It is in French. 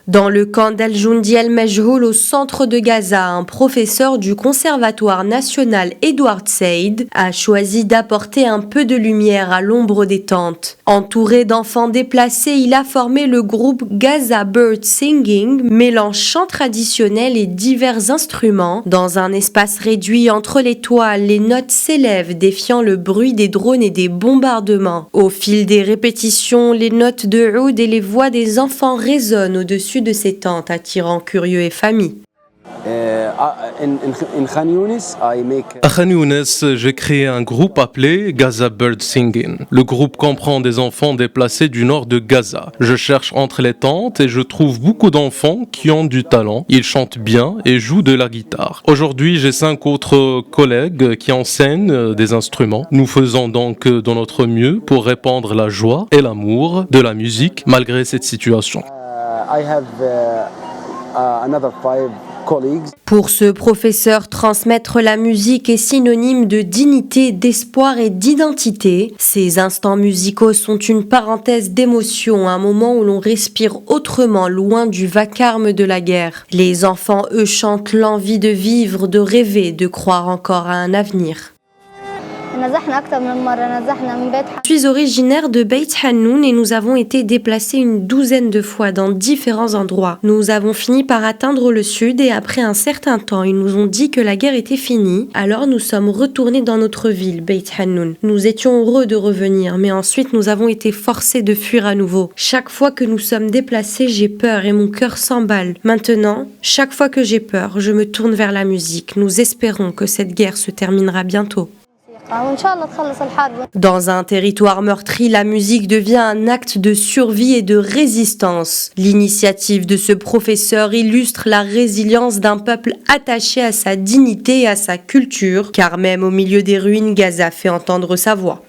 Dans le camp d'Al-Joundi El-Majhoul au centre de Gaza, un professeur du Conservatoire national Edward Said a choisi d'apporter un peu de lumière à l'ombre des tentes. Entouré d'enfants déplacés, il a formé le groupe Gaza Bird Singing, mêlant chants traditionnels et divers instruments. Dans un espace réduit entre les toiles, les notes s'élèvent, défiant le bruit des drones et des bombardements. Au fil des répétitions, les notes de oud et les voix des enfants résonnent au-dessus de ces tentes, attirant curieux et familles. À Khan Younes, j'ai créé un groupe appelé Gaza Bird Singing. Le groupe comprend des enfants déplacés du nord de Gaza. Je cherche entre les tentes et je trouve beaucoup d'enfants qui ont du talent. Ils chantent bien et jouent de la guitare. Aujourd'hui, j'ai 5 autres collègues qui enseignent des instruments. Nous faisons donc de notre mieux pour répandre la joie et l'amour de la musique malgré cette situation. Pour ce professeur, transmettre la musique est synonyme de dignité, d'espoir et d'identité. Ces instants musicaux sont une parenthèse d'émotion, un moment où l'on respire autrement, loin du vacarme de la guerre. Les enfants, eux, chantent l'envie de vivre, de rêver, de croire encore à un avenir. Je suis originaire de Beit Hannoun et nous avons été déplacés une douzaine de fois dans différents endroits. Nous avons fini par atteindre le sud et après un certain temps, ils nous ont dit que la guerre était finie. Alors nous sommes retournés dans notre ville, Beit Hannoun. Nous étions heureux de revenir, mais ensuite nous avons été forcés de fuir à nouveau. Chaque fois que nous sommes déplacés, j'ai peur et mon cœur s'emballe. Maintenant, chaque fois que j'ai peur, je me tourne vers la musique. Nous espérons que cette guerre se terminera bientôt. Dans un territoire meurtri, la musique devient un acte de survie et de résistance. L'initiative de ce professeur illustre la résilience d'un peuple attaché à sa dignité et à sa culture, car même au milieu des ruines, Gaza fait entendre sa voix.